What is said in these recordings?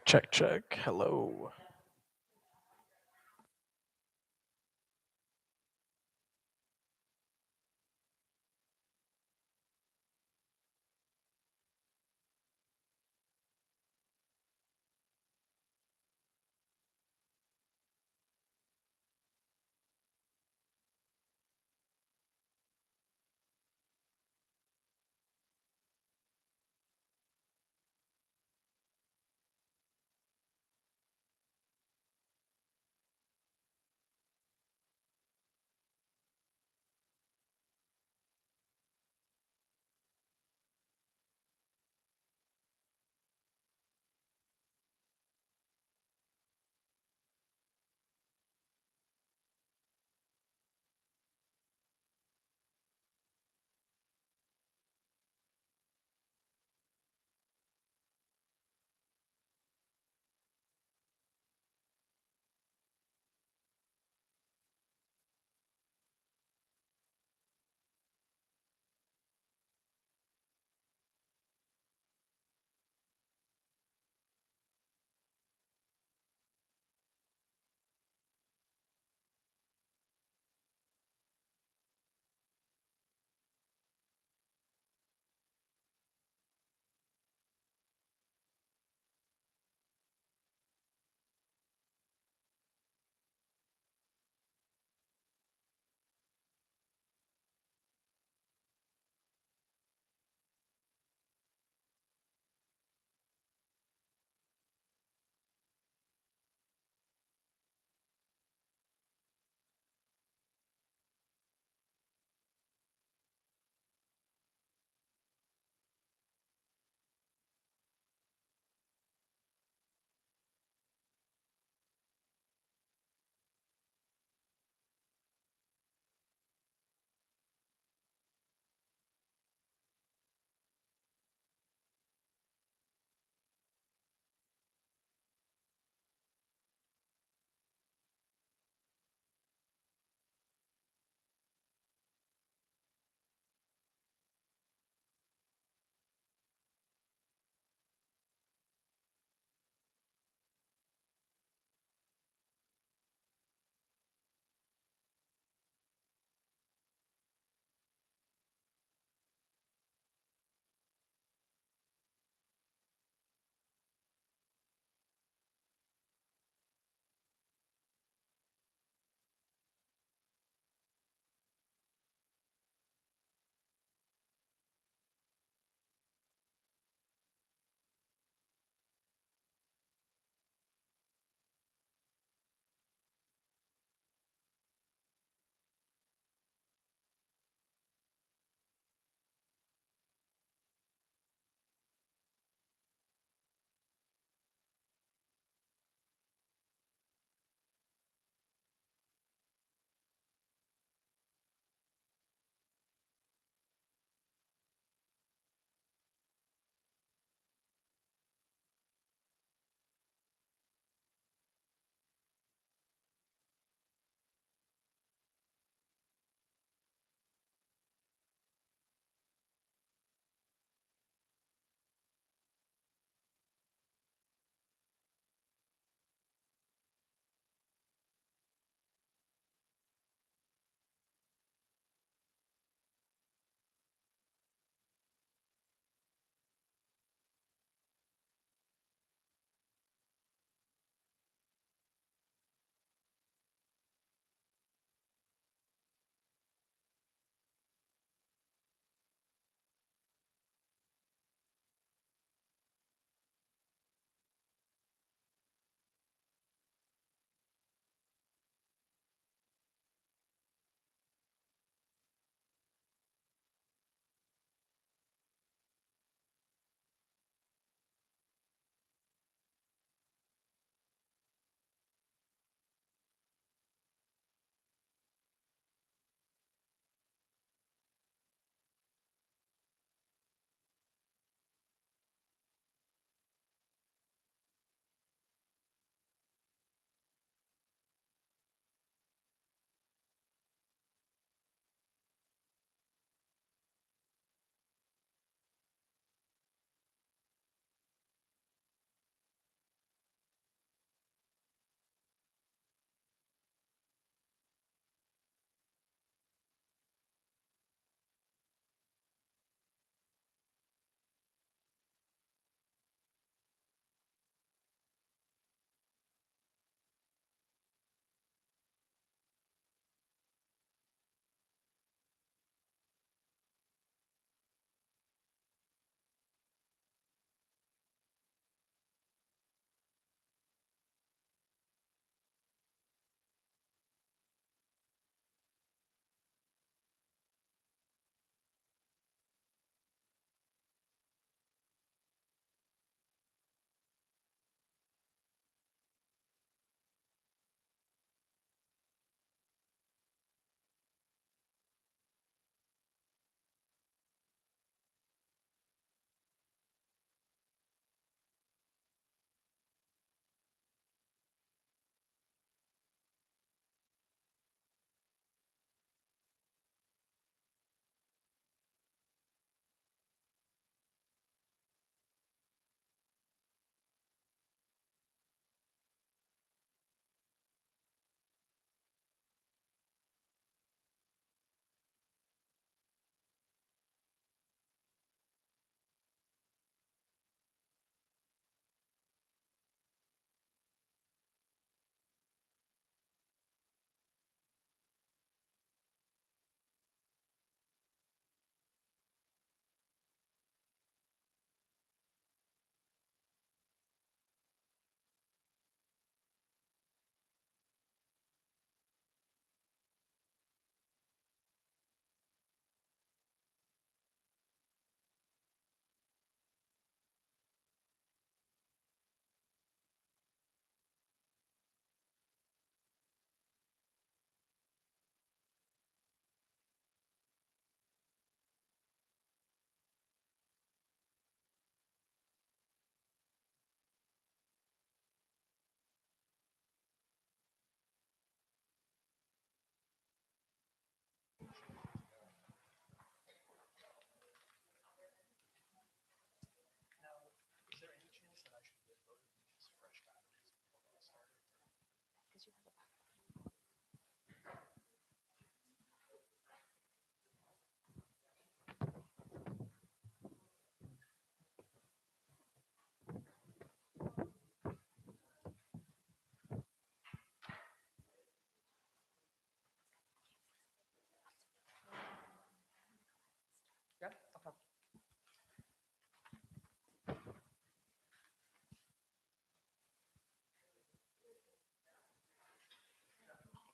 Check, check. Hello.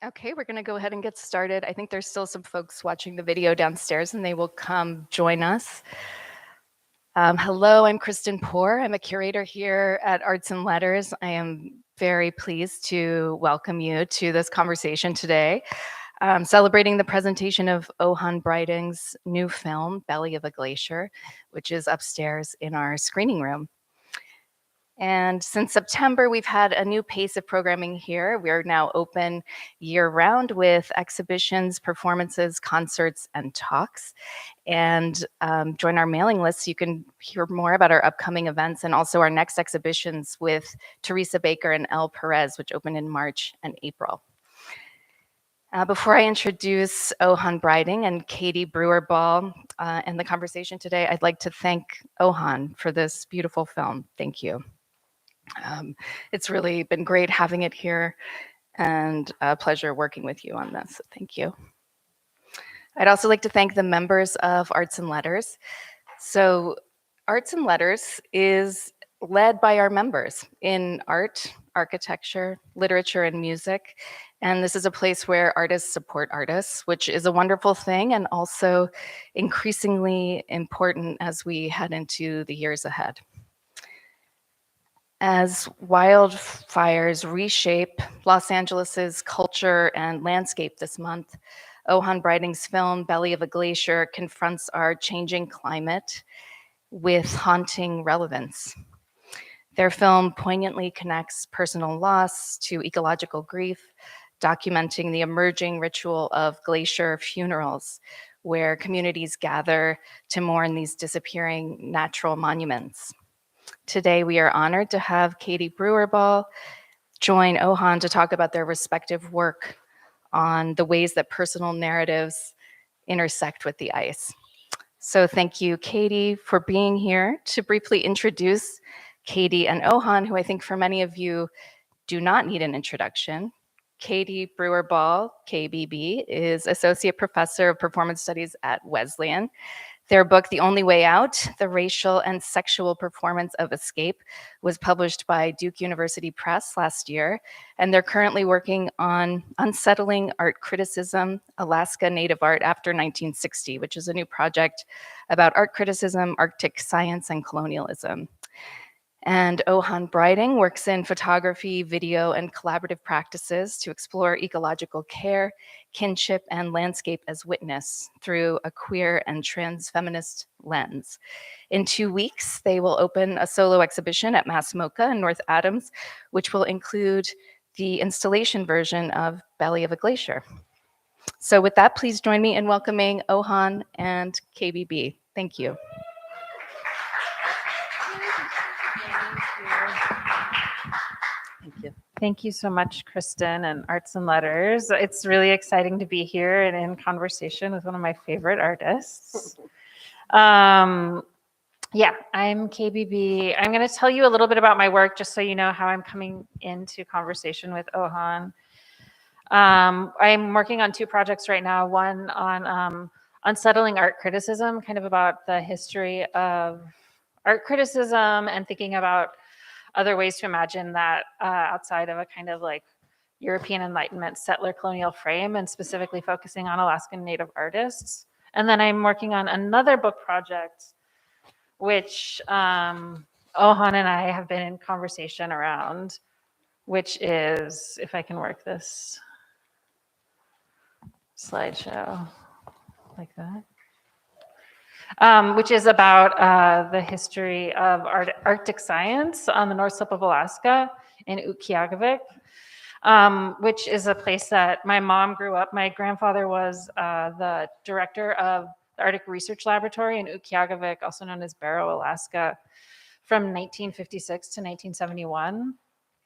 Okay, we're going to go ahead and get started. I think there's still some folks watching the video downstairs and they will come join us. Hello, I'm Kristen Poor. I'm a curator here at Arts and Letters. I am very pleased to welcome you to this conversation today, celebrating the presentation of Ohan Breiding's new film, Belly of a Glacier, which is upstairs in our screening room. And since September, we've had a new pace of programming here. We're now open year-round with exhibitions, performances, concerts, and talks. And join our mailing list so you can hear more about our upcoming events and also our next exhibitions with Teresa Baker and Elle Perez, which open in March and April. Before I introduce Ohan Breiding and Katie Brewer and the conversation today, I'd like to thank Ohan for this beautiful film. Thank you. It's really been great having it here and a pleasure working with you on this. Thank you. I'd also like to thank the members of Arts and Letters. So Arts and Letters is led by our members in art, architecture, literature, and music. And this is a place where artists support artists, which is a wonderful thing and also increasingly important as we head into the years ahead. As wildfires reshape Los Angeles's culture and landscape this month, Ohan Breiding's film, Belly of a Glacier, confronts our changing climate with haunting relevance. Their film poignantly connects personal loss to ecological grief, documenting the emerging ritual of glacier funerals, where communities gather to mourn these disappearing natural monuments. Today, we are honored to have Katie Brewer join Ohan to talk about their respective work on the ways that personal narratives intersect with the ice. So thank you, Katie, for being here. To briefly introduce Katie and Ohan, who I think for many of you do not need an introduction. Katie Brewer, KBB, is Associate Professor of Performance Studies at Wesleyan. Their book, The Only Way Out, The Racial and Sexual Performance of Escape, was published by Duke University Press last year, and they're currently working on Unsettling Art Criticism, Alaska Native Art After 1960, which is a new project about art criticism, Arctic science, and colonialism. And Ohan Breiding works in photography, video, and collaborative practices to explore ecological care, kinship, and landscape as witness through a queer and trans feminist lens. In 2 weeks, they will open a solo exhibition at Mass MoCA in North Adams, which will include the installation version of Belly of a Glacier. So with that, please join me in welcoming Ohan and KBB. Thank you. Thank you. Thank you so much, Kristen and Arts and Letters. It's really exciting to be here and in conversation with one of my favorite artists. Yeah, I'm KBB. I'm going to tell you a little bit about my work just so you know how I'm coming into conversation with Ohan. I'm working on 2 projects right now, one on unsettling art criticism, kind of about the history of art criticism and thinking about other ways to imagine that outside of a kind of like European Enlightenment settler colonial frame, and specifically focusing on Alaskan Native artists. And then I'm working on another book project, which Ohan and I have been in conversation around, which is, if I can work this slideshow like that. Which is about the history of Arctic science on the North Slope of Alaska in Utqiagvik, which is a place that my mom grew up. My grandfather was the director of the Arctic Research Laboratory in Utqiagvik, also known as Barrow, Alaska, from 1956 to 1971.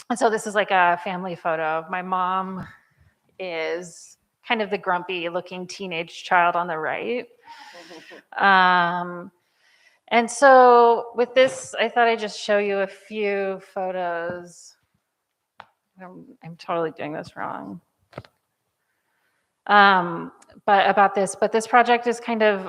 And so this is like a family photo. My mom is kind of the grumpy looking teenage child on the right. And so with this, I thought I'd just show you a few photos. I'm totally doing this wrong. But this project is kind of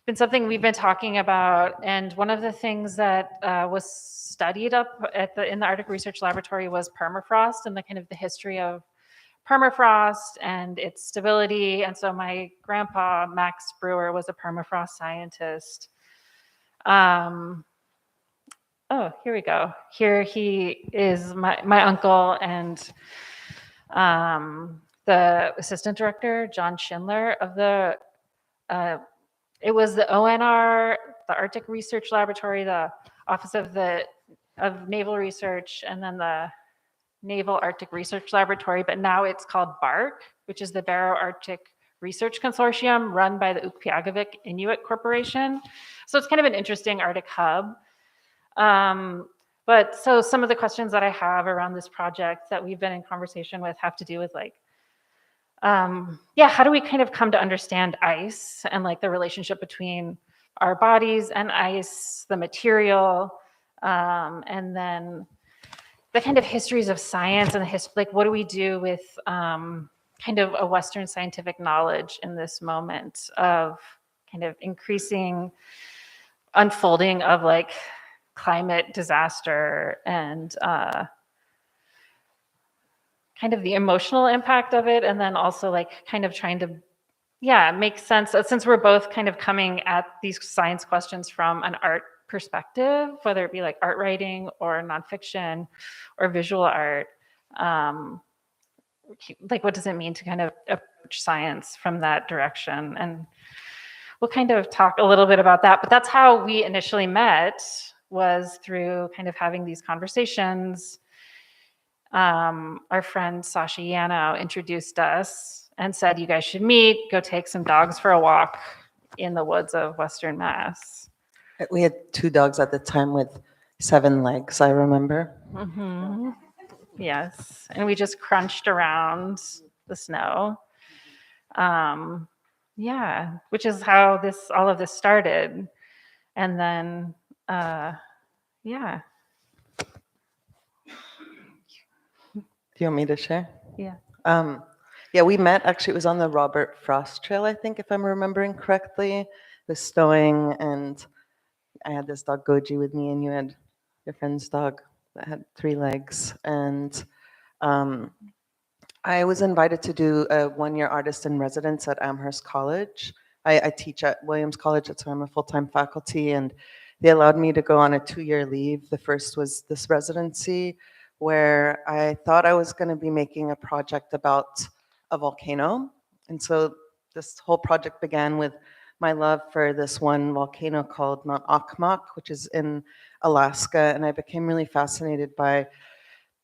been something we've been talking about. And one of the things that was studied up in the Arctic Research Laboratory was permafrost and the kind of the history of permafrost and its stability. And so my grandpa, Max Brewer, was a permafrost scientist. Oh, here we go. Here he is, my uncle, and the assistant director, John Schindler, of the, it was the ONR, the Arctic Research Laboratory, the Office of Naval Research, and then the Naval Arctic Research Laboratory, but now it's called BARC, which is the Barrow Arctic Research Consortium run by the Ukpiagavik Inuit Corporation. So it's kind of an interesting Arctic hub. But so some of the questions that I have around this project that we've been in conversation with have to do with like, how do we kind of come to understand ice and like the relationship between our bodies and ice, the material, and then the kind of histories of science and like what do we do with kind of a Western scientific knowledge in this moment of kind of increasing unfolding of like climate disaster and kind of the emotional impact of it, and then also like kind of trying to make sense since we're both kind of coming at these science questions from an art perspective, whether it be like art writing or nonfiction or visual art. Like what does it mean to kind of approach science from that direction? And we'll kind of talk a little bit about that, but that's how we initially met, was through kind of having these conversations. Our friend Sasha Yano introduced us and said, you guys should meet, go take some dogs for a walk in the woods of Western Mass. We had 2 dogs at the time with 7 legs, I remember. Mm-hmm. Yes, and we just crunched around the snow. Which is how all of this started. And then, Do you want me to share? Yeah. We met, actually, it was on the Robert Frost Trail, I think, if I'm remembering correctly. It was snowing, and I had this dog Goji with me, and you had your friend's dog that had 3 legs. And I was invited to do a 1-year artist in residence at Amherst College. I teach at Williams College, that's why I'm a full-time faculty, and they allowed me to go on a 2-year leave. The first was this residency, where I thought I was going to be making a project about a volcano. And so this whole project began with my love for this one volcano called Mount Okmok, which is in Alaska. And I became really fascinated by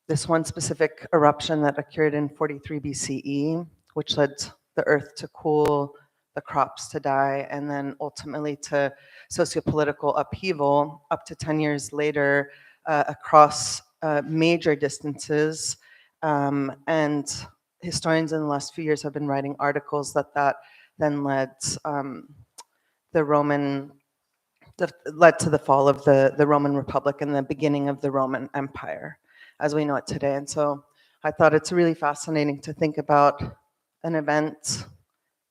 this one specific eruption that occurred in 43 BCE, which led the earth to cool, the crops to die, and then ultimately to sociopolitical upheaval up to 10 years later across major distances. And historians in the last few years have been writing articles that then led led to the fall of the Roman Republic and the beginning of the Roman Empire as we know it today. And so I thought it's really fascinating to think about an event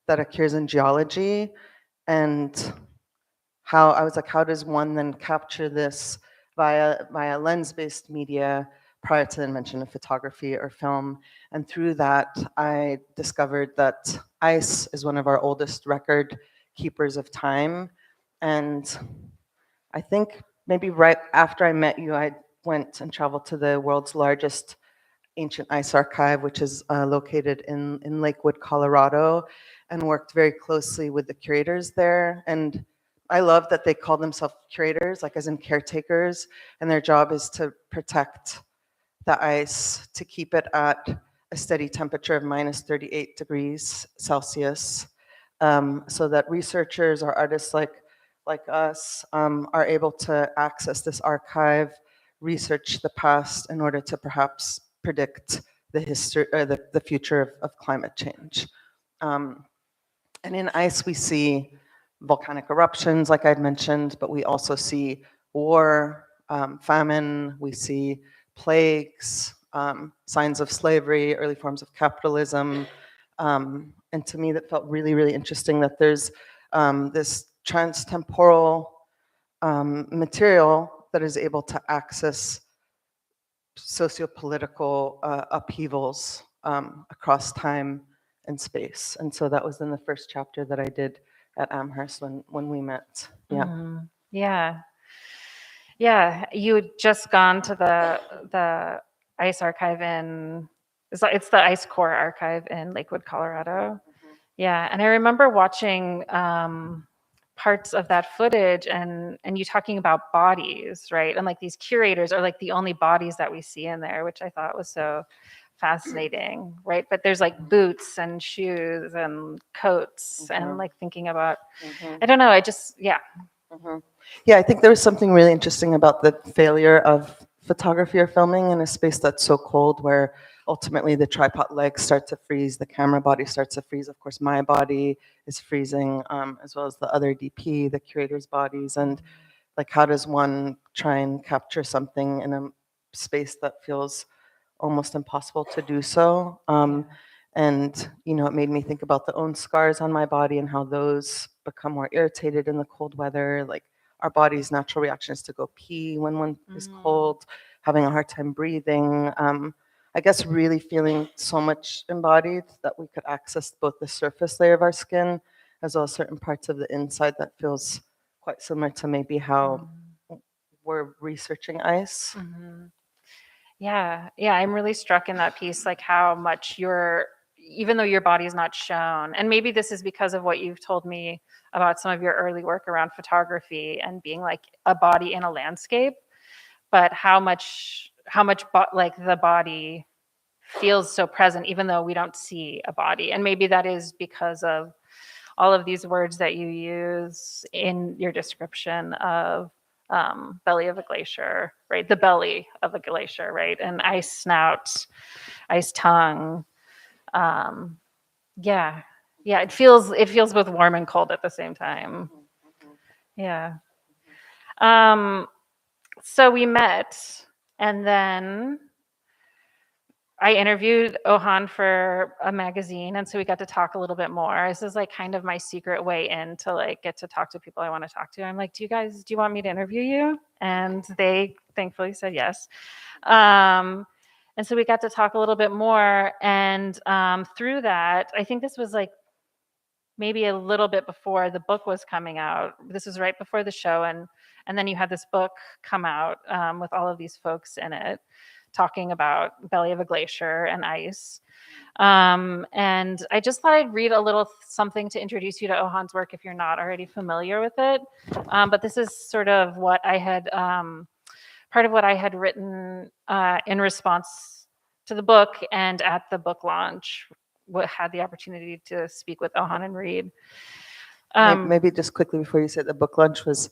that occurs in geology, and how does one then capture this via lens-based media prior to the invention of photography or film. And through that, I discovered that ice is one of our oldest record keepers of time. And I think maybe right after I met you, I went and traveled to the world's largest ancient ice archive, which is located in Lakewood, Colorado, and worked very closely with the curators there. And I love that they call themselves curators, like as in caretakers, and their job is to protect the ice, to keep it at a steady temperature of minus 38 degrees Celsius, so that researchers or artists like us are able to access this archive, research the past in order to perhaps predict the history or the future of climate change. And in ice, we see volcanic eruptions, like I'd mentioned, but we also see war, famine, we see plagues, signs of slavery, early forms of capitalism. And to me, that felt really, really interesting that there's this transtemporal material that is able to access sociopolitical upheavals across time and space. And so that was in the first chapter that I did at Amherst when we met. Yeah. Mhm. Yeah. Yeah. You had just gone to the ice archive it's the Ice Core archive in Lakewood, Colorado. Yeah. And I remember watching parts of that footage and you talking about bodies, right? And like these curators are like the only bodies that we see in there, which I thought was so fascinating, right? But there's like boots and shoes and coats and like thinking about, I don't know, yeah. Yeah, I think there was something really interesting about the failure of photography or filming in a space that's so cold, where ultimately the tripod legs start to freeze, the camera body starts to freeze. Of course, my body is freezing, as well as the other DP, the curator's bodies. And like, how does one try and capture something in a space that feels almost impossible to do so? And, it made me think about the own scars on my body and how those become more irritated in the cold weather. Like, our body's natural reaction is to go pee when one is cold, having a hard time breathing. I guess really feeling so much embodied that we could access both the surface layer of our skin as well as certain parts of the inside that feels quite similar to maybe how we're researching ice. Yeah, I'm really struck in that piece, like how much even though your body's not shown, and maybe this is because of what you've told me about some of your early work around photography and being like a body in a landscape, but how much like the body feels so present, even though we don't see a body. And maybe that is because of all of these words that you use in your description of belly of a glacier, right? The belly of a glacier, right? And ice snout, ice tongue. Yeah. It feels both warm and cold at the same time. Yeah. So we met, and then I interviewed Ohan for a magazine, and so we got to talk a little bit more. This is like kind of my secret way in to like get to talk to people I want to talk to. I'm like, do you want me to interview you? And they thankfully said yes. And so we got to talk a little bit more, and through that, I think this was like maybe a little bit before the book was coming out. This was right before the show, and then you had this book come out with all of these folks in it talking about belly of a glacier and ice. And I just thought I'd read a little something to introduce you to Ohan's work if you're not already familiar with it. But this is sort of what I had, part of what I had written in response to the book, and at the book launch, had the opportunity to speak with Ohan and read. Maybe just quickly before you said, the book launch was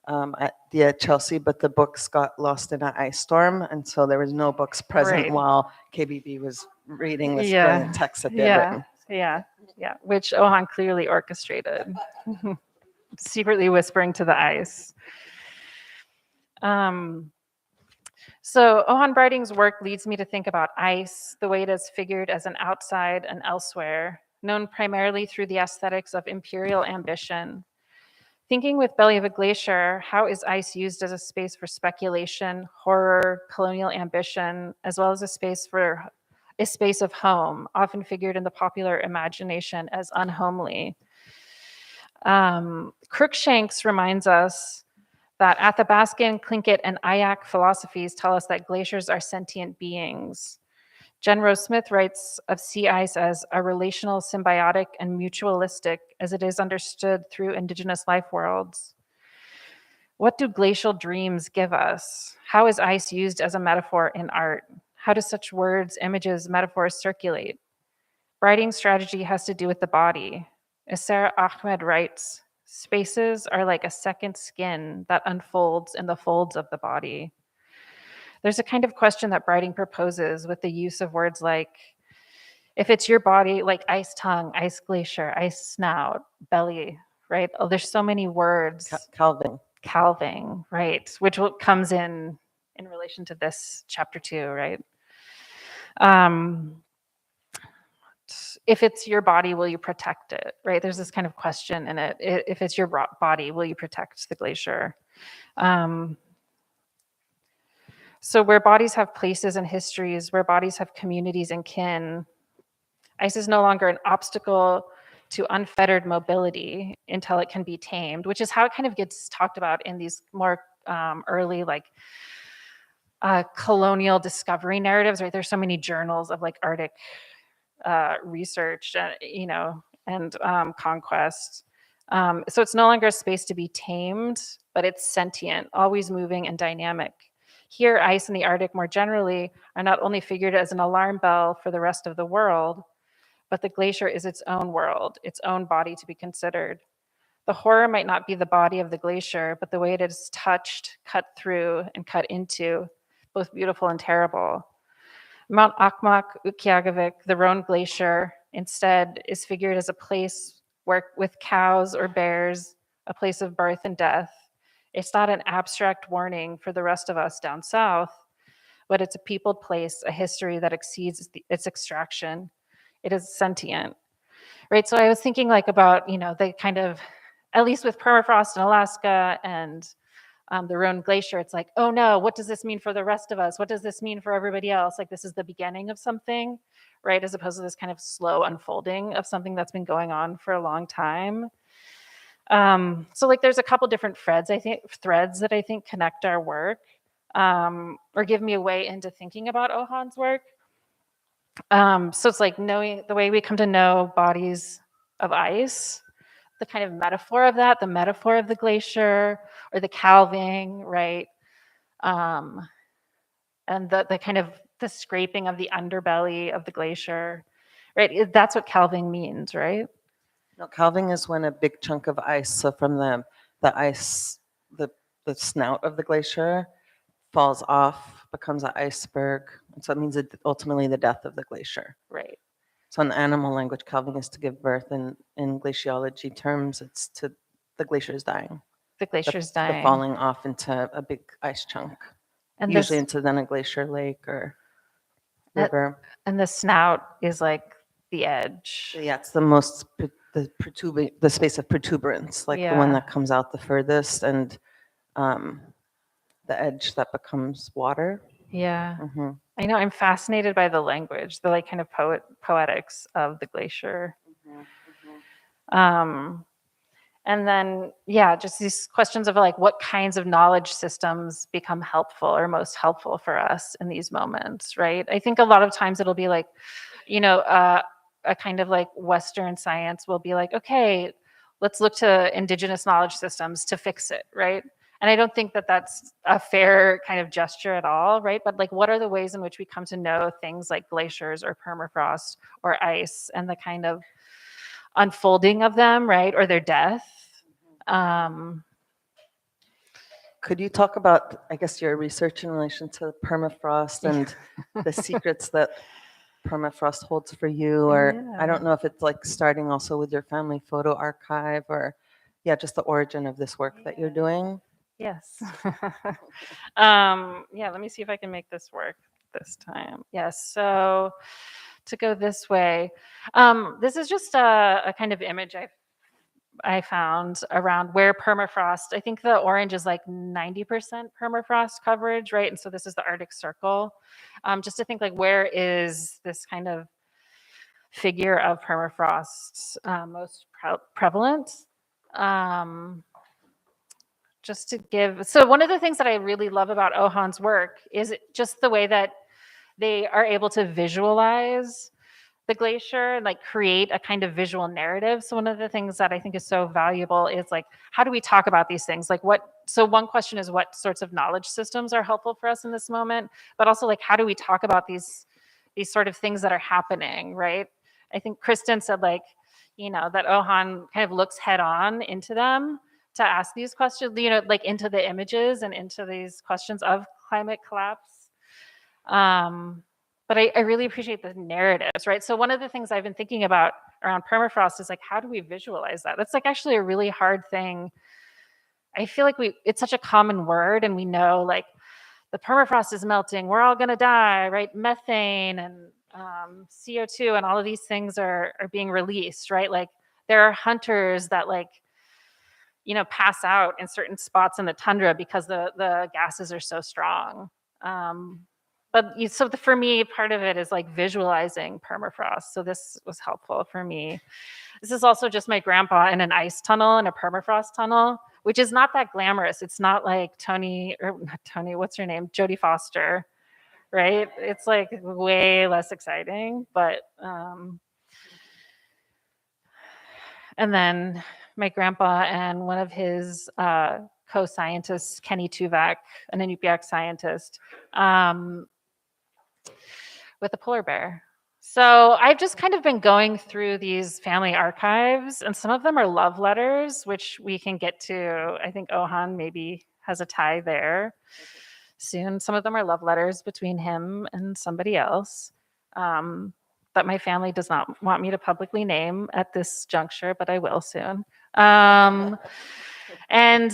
at Chelsea, but the books got lost in an ice storm, and so there was no books present Right. while KBB was reading this brilliant text that they had written. Yeah, which Ohan clearly orchestrated, secretly whispering to the ice. So Ohan Breiding's work leads me to think about ice, the way it is figured as an outside and elsewhere, known primarily through the aesthetics of imperial ambition. Thinking with Belly of a Glacier, how is ice used as a space for speculation, horror, colonial ambition, as well as a space of home, often figured in the popular imagination as unhomely? Cruikshanks reminds us that Athabascan, Tlingit, and Ayak philosophies tell us that glaciers are sentient beings. Jen Rose Smith writes of sea ice as a relational, symbiotic, and mutualistic as it is understood through indigenous life worlds. What do glacial dreams give us? How is ice used as a metaphor in art? How do such words, images, metaphors circulate? Writing strategy has to do with the body. As Sarah Ahmed writes, spaces are like a second skin that unfolds in the folds of the body. There's a kind of question that Breiding proposes with the use of words like, if it's your body, like ice tongue, ice glacier, ice snout, belly, right? Oh, there's so many words. Calving, right? Which comes in relation to this chapter 2, right? If it's your body, will you protect it, right? There's this kind of question in it. If it's your body, will you protect the glacier? So where bodies have places and histories, where bodies have communities and kin, ice is no longer an obstacle to unfettered mobility until it can be tamed, which is how it kind of gets talked about in these more early colonial discovery narratives, right? There's so many journals of like Arctic research, and conquest. So it's no longer a space to be tamed, but it's sentient, always moving and dynamic. Here, ice in the Arctic more generally are not only figured as an alarm bell for the rest of the world, but the glacier is its own world, its own body to be considered. The horror might not be the body of the glacier, but the way it is touched, cut through, and cut into, both beautiful and terrible. Mount Akmak, Utqiagvik, the Rhone Glacier, instead is figured as a place where, with cows or bears, a place of birth and death. It's not an abstract warning for the rest of us down south, but it's a peopled place, a history that exceeds its extraction. It is sentient, right? So I was thinking like about, the kind of, at least with permafrost in Alaska and the Rhone Glacier, it's like, oh no, what does this mean for the rest of us? What does this mean for everybody else? Like this is the beginning of something, right? As opposed to this kind of slow unfolding of something that's been going on for a long time. So like there's a couple different threads that I think connect our work, or give me a way into thinking about Ohan's work. So it's like knowing the way we come to know bodies of ice, the kind of metaphor of that, the metaphor of the glacier or the calving, right? And the kind of the scraping of the underbelly of the glacier, right? That's what calving means, right? No, calving is when a big chunk of ice, so from the ice, the snout of the glacier falls off, becomes an iceberg, and so it means ultimately the death of the glacier. Right. So in animal language, calving is to give birth, and in glaciology terms, it's to the glacier is dying. The glacier's The dying. falling off into a big ice chunk, And usually this, into then a glacier lake or river. and the snout is like the edge. Yeah, it's the most the space of protuberance, like the one Yeah. that comes out the furthest, and the edge that becomes water. Yeah. Hmm. I know, I'm fascinated by the language, the like kind of poetics of the glacier. And then, yeah, just these questions of like what kinds of knowledge systems become helpful or most helpful for us in these moments, right? I think a lot of times it'll be like, a kind of like Western science will be like, okay, let's look to indigenous knowledge systems to fix it, right? And I don't think that that's a fair kind of gesture at all, right? But like, what are the ways in which we come to know things like glaciers or permafrost or ice and the kind of unfolding of them, right? Or their death. Could you talk about, I guess, your research in relation to permafrost and the secrets that permafrost holds for you? Or I don't know if it's like starting also with your family photo archive, or just the origin of this work that you're doing. Yes. Yeah, let me see if I can make this work this time. Yes, so to go this way, this is just a kind of image I found around where permafrost, I think the orange is like 90% permafrost coverage, right? And so this is the Arctic Circle. Just to think like, where is this kind of figure of permafrost most prevalent? Just to give, so one of the things that I really love about Ohan's work is just the way that they are able to visualize the glacier and like create a kind of visual narrative. So one of the things that I think is so valuable is like, how do we talk about these things? Like so one question is what sorts of knowledge systems are helpful for us in this moment, but also like, how do we talk about these sort of things that are happening, right? I think Kristen said like, that Ohan kind of looks head on into them to ask these questions, like into the images and into these questions of climate collapse. But I really appreciate the narratives, right? So one of the things I've been thinking about around permafrost is like, how do we visualize that? That's like actually a really hard thing. I feel like it's such a common word and we know like the permafrost is melting, we're all gonna die, right? Methane and CO2 and all of these things are being released, right? Like there are hunters that like, pass out in certain spots in the tundra because the gases are so strong. For me, part of it is like visualizing permafrost. So this was helpful for me. This is also just my grandpa in an ice tunnel, in a permafrost tunnel, which is not that glamorous. It's not like not Tony, what's her name? Jodie Foster, right? It's like way less exciting, but and then my grandpa and one of his co-scientists, Kenny Tuvak, an Inupiaq scientist, with a polar bear. So I've just kind of been going through these family archives, and some of them are love letters, which we can get to. I think Ohan maybe has a tie there soon. Some of them are love letters between him and somebody else that my family does not want me to publicly name at this juncture, but I will soon. And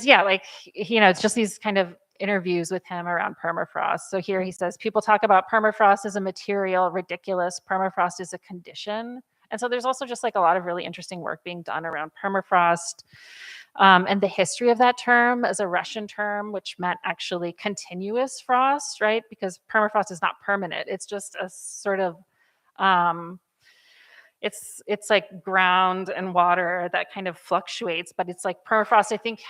yeah, like, it's just these kind of interviews with him around permafrost. So here he says, people talk about permafrost as a material, ridiculous. Permafrost is a condition. And so there's also just like a lot of really interesting work being done around permafrost and the history of that term as a Russian term, which meant actually continuous frost, right? Because permafrost is not permanent. It's just a sort of, it's like ground and water that kind of fluctuates, but it's like permafrost, I think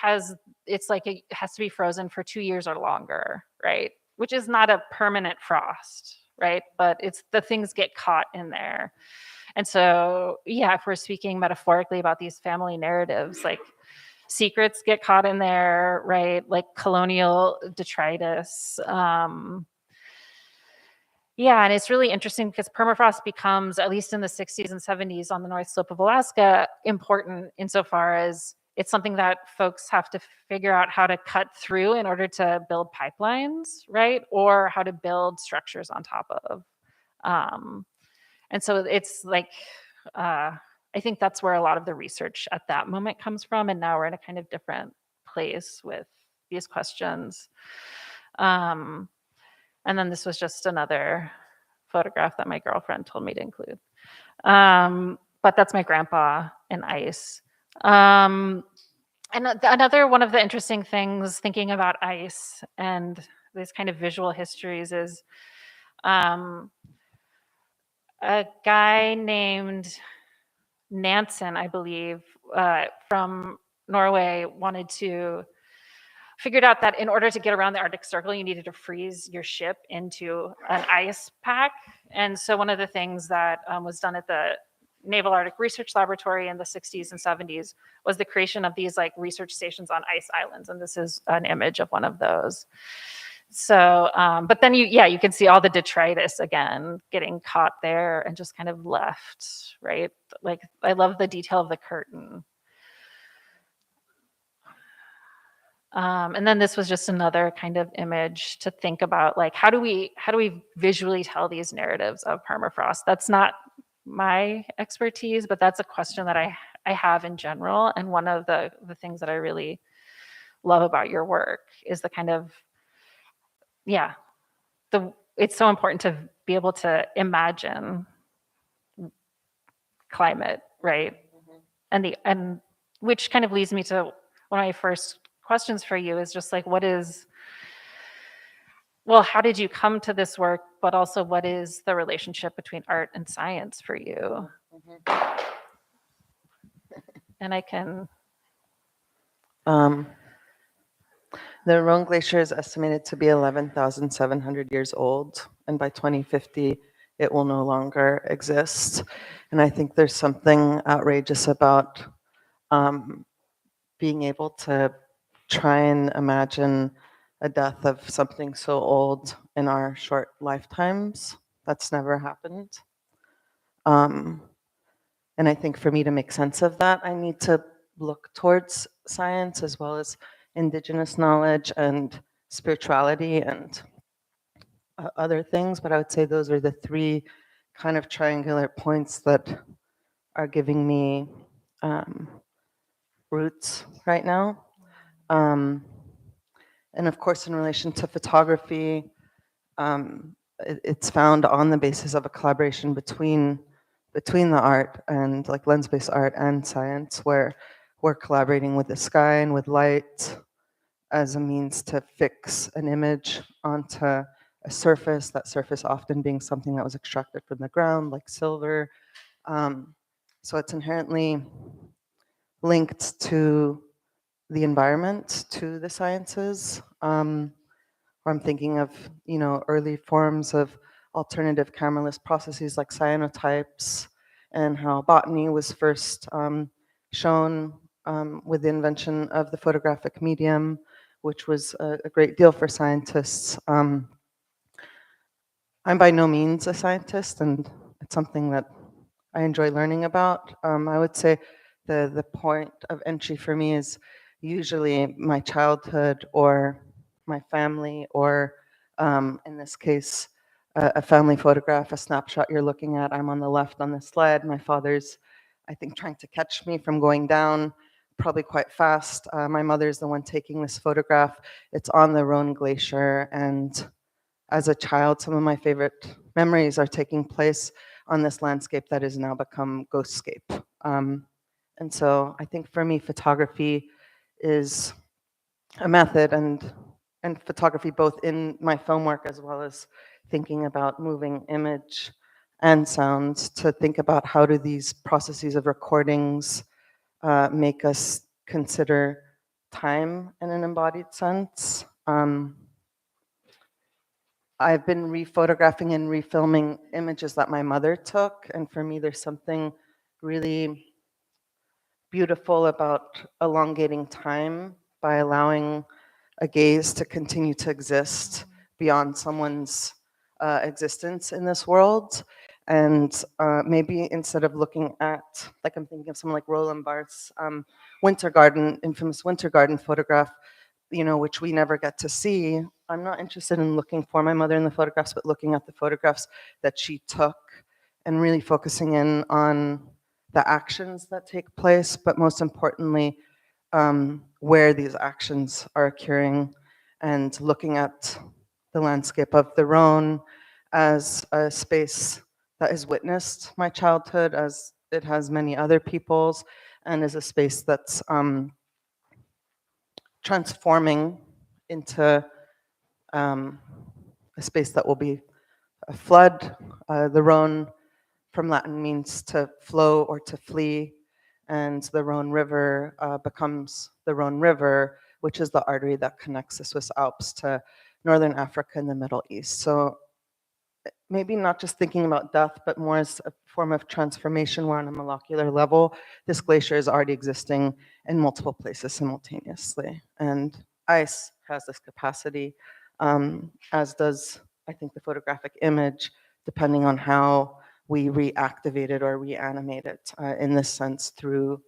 it has to be frozen for 2 years or longer, right? Which is not a permanent frost, right? But it's the things get caught in there. And so, yeah, if we're speaking metaphorically about these family narratives, like secrets get caught in there, right? Like colonial detritus. Yeah, and it's really interesting because permafrost becomes, at least in the 60s and 70s on the North Slope of Alaska, important insofar as it's something that folks have to figure out how to cut through in order to build pipelines, right? Or how to build structures on top of. And so it's like, I think that's where a lot of the research at that moment comes from. And now we're in a kind of different place with these questions. And then this was just another photograph that my girlfriend told me to include. But that's my grandpa in ice. And another one of the interesting things thinking about ice and these kind of visual histories is a guy named Nansen, I believe, from Norway figured out that in order to get around the Arctic Circle, you needed to freeze your ship into an ice pack. And so one of the things that was done at the Naval Arctic Research Laboratory in the 60s and 70s was the creation of these like research stations on ice islands. And this is an image of one of those. So, but then you can see all the detritus again getting caught there and just kind of left, right? Like I love the detail of the curtain. And then this was just another kind of image to think about, like, how do we visually tell these narratives of permafrost? That's not my expertise, but that's a question that I have in general. And one of the things that I really love about your work is the kind of, it's so important to be able to imagine climate, right? Mm-hmm. And which kind of leads me to one of my first questions for you is just like, how did you come to this work, but also what is the relationship between art and science for you? Mm-hmm. And I can... The Rhone Glacier is estimated to be 11,700 years old, and by 2050, it will no longer exist. And I think there's something outrageous about being able to try and imagine a death of something so old in our short lifetimes. That's never happened. And I think for me to make sense of that, I need to look towards science as well as indigenous knowledge and spirituality and other things. But I would say those are the three kind of triangular points that are giving me roots right now. And of course, in relation to photography, it's found on the basis of a collaboration between the art and like lens-based art and science, where we're collaborating with the sky and with light as a means to fix an image onto a surface, that surface often being something that was extracted from the ground, like silver. So it's inherently linked to the environment, to the sciences. Or I'm thinking of, early forms of alternative cameraless processes like cyanotypes, and how botany was first shown with the invention of the photographic medium, which was a great deal for scientists. I'm by no means a scientist, and it's something that I enjoy learning about. I would say the point of entry for me is usually my childhood or my family, or in this case, a family photograph, a snapshot you're looking at. I'm on the left on the sled. My father's, I think, trying to catch me from going down, probably quite fast. My mother's the one taking this photograph. It's on the Rhone Glacier, and as a child, some of my favorite memories are taking place on this landscape that has now become ghostscape. And so I think for me, photography is a method, and photography both in my film work as well as thinking about moving image and sounds, to think about how do these processes of recordings make us consider time in an embodied sense. I've been rephotographing and refilming images that my mother took, and for me, there's something really beautiful about elongating time by allowing a gaze to continue to exist beyond someone's existence in this world. And maybe instead of looking at, like, I'm thinking of someone like Roland Barthes' Winter Garden, infamous Winter Garden photograph, which we never get to see. I'm not interested in looking for my mother in the photographs, but looking at the photographs that she took and really focusing in on the actions that take place, but most importantly, where these actions are occurring, and looking at the landscape of the Rhone as a space that has witnessed my childhood, as it has many other people's, and as a space that's transforming into a space that will be a flood. The Rhone from Latin means to flow or to flee, and the Rhone River becomes the Rhone River, which is the artery that connects the Swiss Alps to Northern Africa and the Middle East. So maybe not just thinking about death, but more as a form of transformation, where on a molecular level, this glacier is already existing in multiple places simultaneously. And ice has this capacity, as does, I think, the photographic image, depending on how we reactivate it or reanimate it, in this sense, through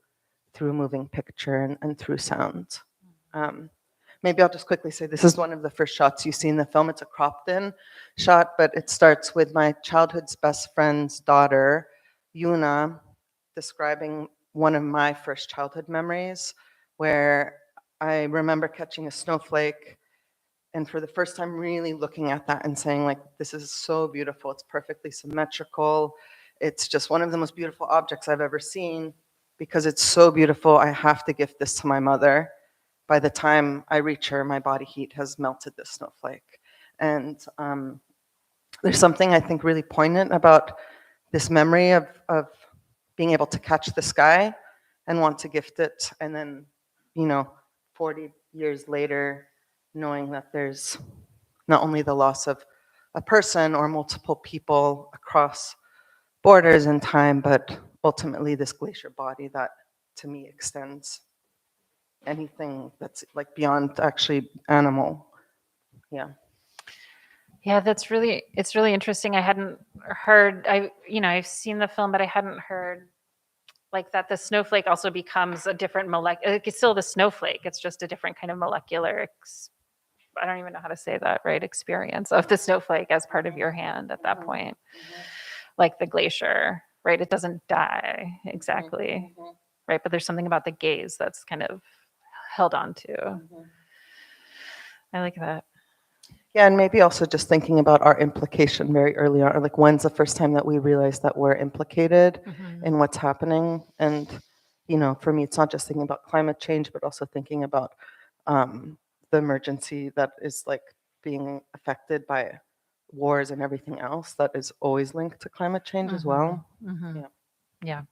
moving picture and through sound. Maybe I'll just quickly say this is one of the first shots you see in the film. It's a cropped in shot, but it starts with my childhood's best friend's daughter, Yuna, describing one of my first childhood memories, where I remember catching a snowflake, and for the first time really looking at that and saying, like, this is so beautiful. It's perfectly symmetrical. It's just one of the most beautiful objects I've ever seen. Because it's so beautiful, I have to gift this to my mother. By the time I reach her, my body heat has melted this snowflake. And there's something I think really poignant about this memory of being able to catch the sky and want to gift it, and then 40 years later, knowing that there's not only the loss of a person or multiple people across borders in time, but ultimately this glacier body that to me extends anything that's like beyond actually animal. Yeah. Yeah, it's really interesting. I hadn't heard, I've seen the film, but I hadn't heard like that the snowflake also becomes a different molecular, it's still the snowflake, it's just a different kind of molecular, I don't even know how to say that, right? Experience of the snowflake as part of your hand at that point. Like the glacier, right? It doesn't die exactly, right? But there's something about the gaze that's kind of held on to. I like that. Yeah, and maybe also just thinking about our implication very early on, or like when's the first time that we realize that we're implicated in what's happening. And for me, it's not just thinking about climate change, but also thinking about the emergency that is like being affected by wars and everything else that is always linked to climate change as well. Mhm. Yeah.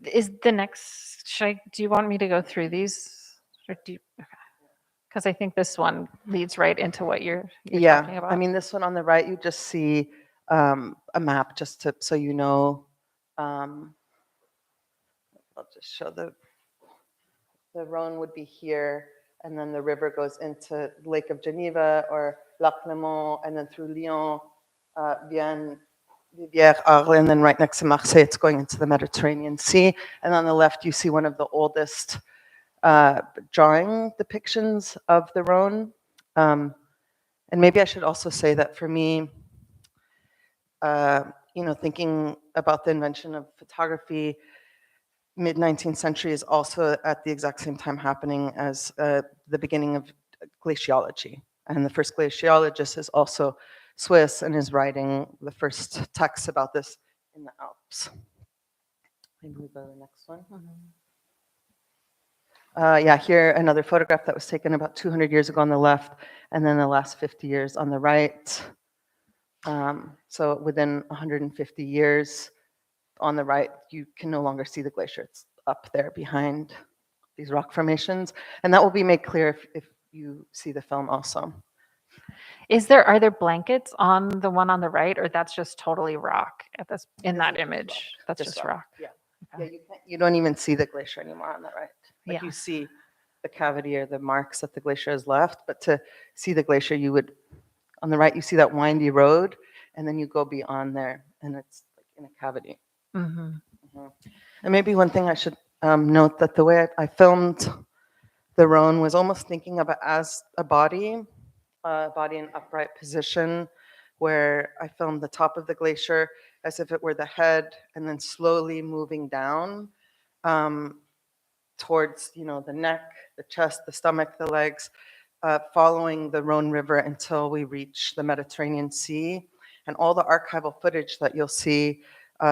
Yeah. Is the next, do you want me to go through these? Or do you, because I think this one leads right into what you're talking about. I mean, this one on the right, you just see a map just to, so you know. I'll just show the Rhone would be here, and then the river goes into Lake of Geneva or Lac Léman, and then through Lyon, Vienne, Viviers, Arles, and then right next to Marseille, it's going into the Mediterranean Sea. And on the left, you see one of the oldest drawing depictions of the Rhone. And maybe I should also say that for me, thinking about the invention of photography, mid-19th century is also at the exact same time happening as the beginning of glaciology. And the first glaciologist is also Swiss and is writing the first texts about this in the Alps. Maybe we go to the next one. Here another photograph that was taken about 200 years ago on the left, and then the last 50 years on the right. So within 150 years, on the right, you can no longer see the glacier. It's up there behind these rock formations. And that will be made clear if you see the film also. Are there blankets on the one on the right, or that's just totally rock in that image? That's just rock. Yeah. Okay. Yeah, you don't even see the glacier anymore on the right. Like Yeah. you see the cavity or the marks that the glacier has left, but to see the glacier, you would, on the right, you see that windy road, and then you go beyond there, and it's like in a cavity. And maybe one thing I should note that the way I filmed the Rhone was almost thinking of it as a body in upright position, where I filmed the top of the glacier as if it were the head, and then slowly moving down towards, the neck, the chest, the stomach, the legs, following the Rhone River until we reach the Mediterranean Sea. And all the archival footage that you'll see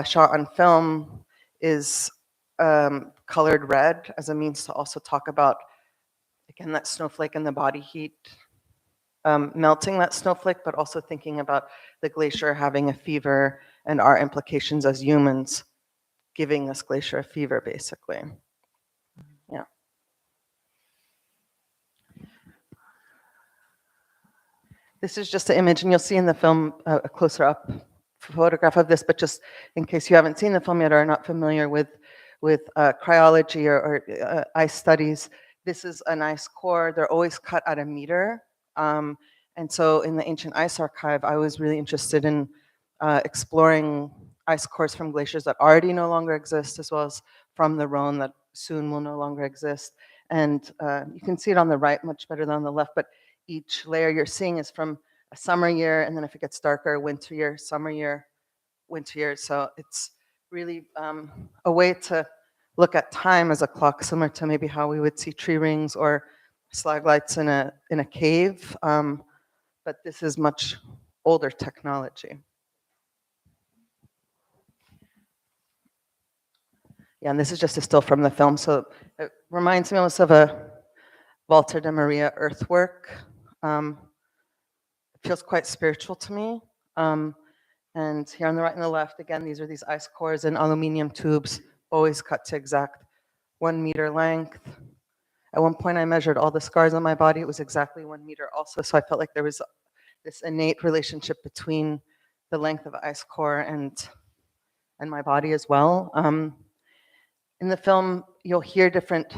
shot on film is colored red as a means to also talk about, again, that snowflake and the body heat melting that snowflake, but also thinking about the glacier having a fever and our implications as humans giving this glacier a fever, basically. Yeah. This is just an image, and you'll see in the film a closer up photograph of this, but just in case you haven't seen the film yet or are not familiar with cryology or ice studies, this is an ice core. They're always cut at a meter. And so in the Ancient Ice Archive, I was really interested in exploring ice cores from glaciers that already no longer exist, as well as from the Rhone that soon will no longer exist. And you can see it on the right much better than on the left, but each layer you're seeing is from a summer year, and then if it gets darker, winter year, summer year, winter year. So it's really a way to look at time as a clock, similar to maybe how we would see tree rings or stalagmites in a cave. But this is much older technology. Yeah, and this is just a still from the film. So it reminds me almost of a Walter de Maria earthwork. It feels quite spiritual to me. And here on the right and the left, again, these are these ice cores in aluminum tubes, always cut to exact 1 meter length. At one point, I measured all the scars on my body. It was exactly 1 meter also. So I felt like there was this innate relationship between the length of ice core and my body as well. In the film, you'll hear different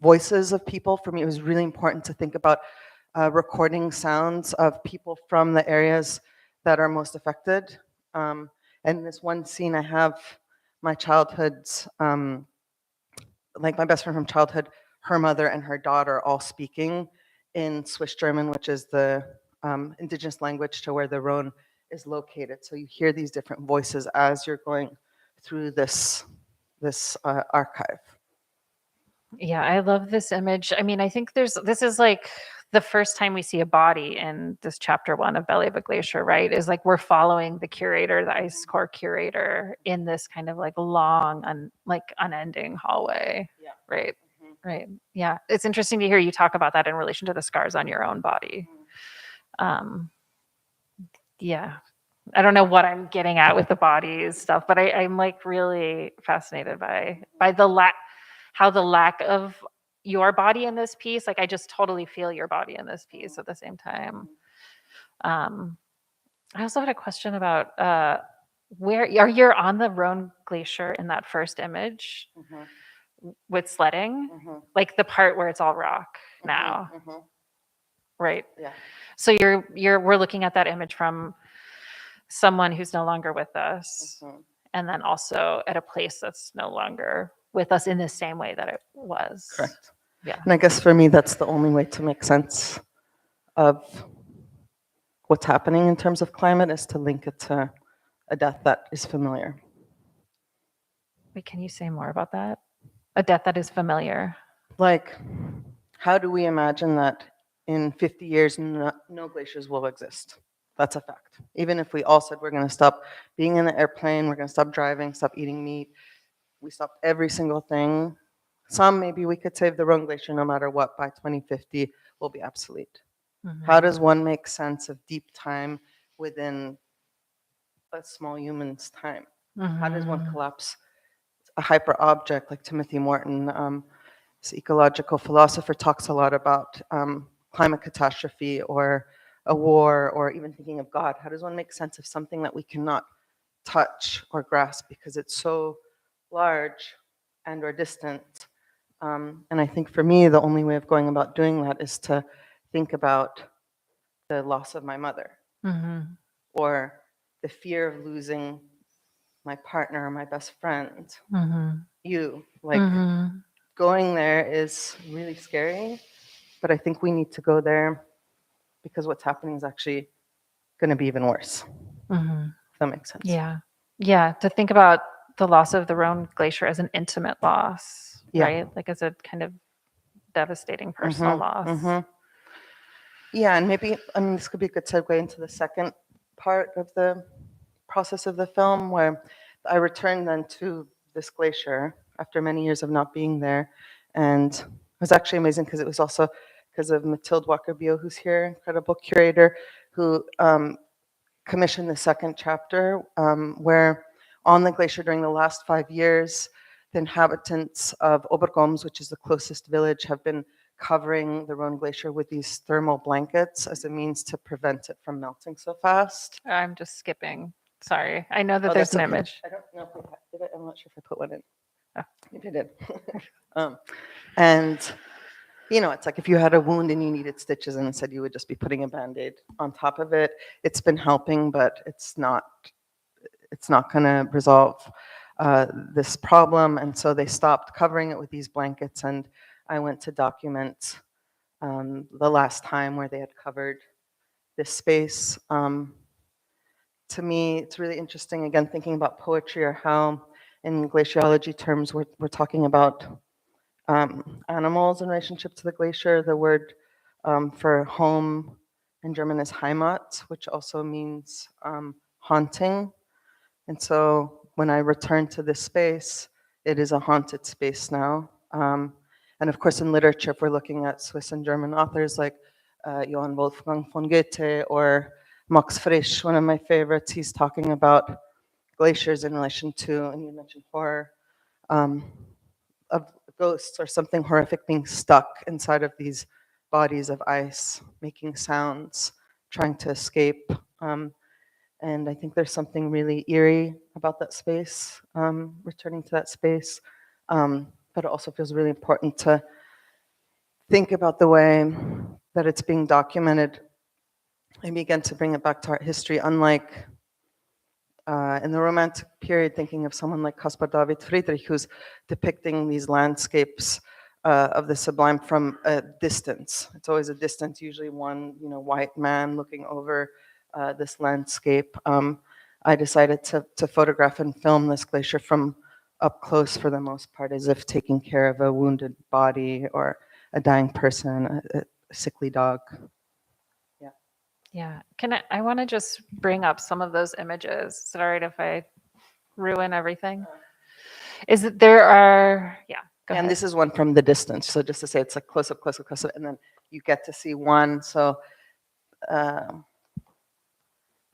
voices of people. For me, it was really important to think about recording sounds of people from the areas that are most affected. And in this one scene, I have my childhood's, like my best friend from childhood, her mother and her daughter all speaking in Swiss German, which is the indigenous language to where the Rhone is located. So you hear these different voices as you're going through this archive. Yeah, I love this image. I mean, I think this is like the first time we see a body in this chapter 1 of Belly of a Glacier, right? Is like we're following the curator, the ice core curator, in this kind of like long, unending hallway. Yeah. Right. Right. Yeah. It's interesting to hear you talk about that in relation to the scars on your own body. Yeah. I don't know what I'm getting at with the bodies stuff, but I'm like really fascinated by how the lack of your body in this piece, like I just totally feel your body in this piece at the same time. I also had a question about where you're on the Rhone Glacier in that first image with sledding, like the part where it's all rock now, right? Yeah. So we're looking at that image from someone who's no longer with us, and then also at a place that's no longer with us in the same way that it was. Correct. Yeah. And I guess for me, that's the only way to make sense of what's happening in terms of climate is to link it to a death that is familiar. Wait, can you say more about that? A death that is familiar. Like, how do we imagine that in 50 years, no glaciers will exist? That's a fact. Even if we all said we're going to stop being in the airplane, we're going to stop driving, stop eating meat, we stopped every single thing. Some maybe we could save the Rhone Glacier no matter what by 2050 will be obsolete. How does one make sense of deep time within a small human's time? How does one collapse a hyper object like Timothy Morton, this ecological philosopher, talks a lot about climate catastrophe or a war or even thinking of God? How does one make sense of something that we cannot touch or grasp because it's so large and or distant? And I think for me, the only way of going about doing that is to think about the loss of my mother or the fear of losing my partner or my best friend, you. Like, going there is really scary, but I think we need to go there because what's happening is actually going to be even worse. If that makes sense. Yeah. Yeah. To think about the loss of the Rhone Glacier as an intimate loss, right? Like as a kind of devastating personal loss. Yeah, and maybe, I mean, this could be a good segue into the second part of the process of the film, where I returned then to this glacier after many years of not being there. And it was actually amazing because it was also because of Mathilde Walker-Bio, who's here, incredible curator, who commissioned the second chapter, where on the glacier during the last 5 years, the inhabitants of Obergoms, which is the closest village, have been covering the Rhone Glacier with these thermal blankets as a means to prevent it from melting so fast. I'm just skipping. Sorry. I know that Oh, there's that's an okay. image. I don't know if we did it. I'm not sure if I put one in. Oh. Maybe I did. And, you know, it's like if you had a wound and you needed stitches and said you would just be putting a Band-Aid on top of it. It's been helping, but it's not going to resolve this problem. And so they stopped covering it with these blankets. And I went to document the last time where they had covered this space. To me, it's really interesting, again, thinking about poetry or how in glaciology terms we're talking about animals in relationship to the glacier. The word for home in German is Heimat, which also means haunting. And so when I return to this space, it is a haunted space now. And of course, in literature, if we're looking at Swiss and German authors like Johann Wolfgang von Goethe or Max Frisch, one of my favorites, he's talking about glaciers in relation to, and you mentioned horror, of ghosts or something horrific being stuck inside of these bodies of ice, making sounds, trying to escape. And I think there's something really eerie about that space, returning to that space. But it also feels really important to think about the way that it's being documented. Maybe again to bring it back to art history, unlike in the Romantic period, thinking of someone like Caspar David Friedrich, who's depicting these landscapes of the sublime from a distance. It's always a distance, usually one, white man looking over this landscape. I decided to photograph and film this glacier from up close for the most part, as if taking care of a wounded body or a dying person, a sickly dog. Yeah. I want to just bring up some of those images. Is it all right if I ruin everything? Go And ahead. this is one from the distance. So just to say, it's like close up, and then you get to see one. So the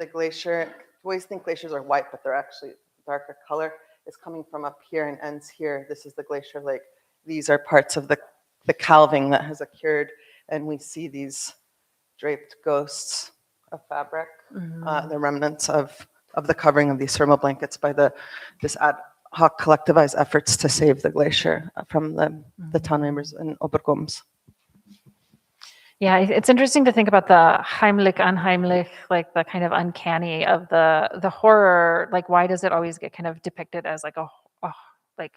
the glacier, you always think glaciers are white, but they're actually darker color, is coming from up here and ends here. This is the glacier lake. These are parts of the calving that has occurred, and we see these draped ghosts of fabric, the remnants of the covering of these thermal blankets by this ad hoc collectivized efforts to save the glacier from the town members in Obergums. Yeah, it's interesting to think about the Heimlich, unheimlich, like the kind of uncanny of the horror. Like, why does it always get kind of depicted as like like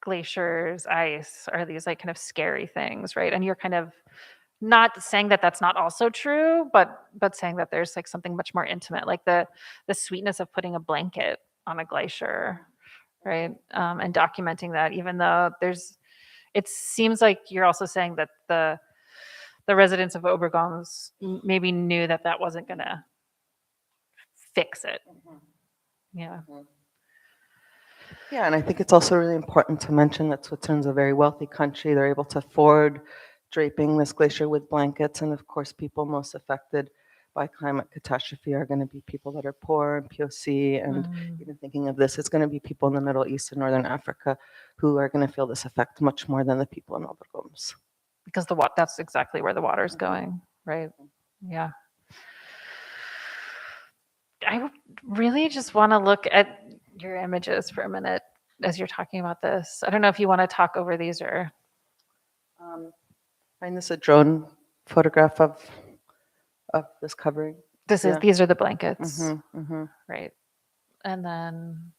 glaciers, ice, are these like kind of scary things, right? And you're kind of not saying that that's not also true, but saying that there's like something much more intimate, like the sweetness of putting a blanket on a glacier, right? And documenting that, even though it seems like you're also saying that the residents of Obergums maybe knew that that wasn't going to fix it. Yeah. Yeah, and I think it's also really important to mention that Switzerland's a very wealthy country. They're able to afford draping this glacier with blankets, and of course, people most affected by climate catastrophe are going to be people that are poor and POC, and even thinking of this, it's going to be people in the Middle East and Northern Africa who are going to feel this effect much more than the people in Obergums. Because that's exactly where the water's going, right? Yeah. I really just want to look at your images for a minute as you're talking about this. I don't know if you want to talk over these or. Find this a drone photograph of this covering. These are the blankets, Mm-hmm. right? And then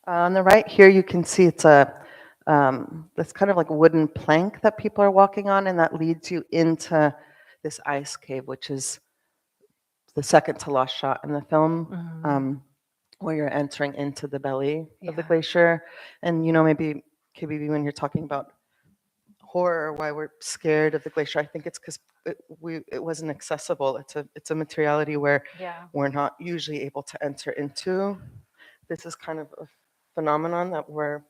on the right here, you can see it's this kind of like wooden plank that people are walking on, and that leads you into this ice cave, which is the second to last shot in the film, where you're entering into the belly of the glacier. And, maybe, KBB, when you're talking about horror, why we're scared of the glacier, I think it's because it wasn't accessible. It's a materiality where we're not usually able to enter into. This is kind of a phenomenon that we're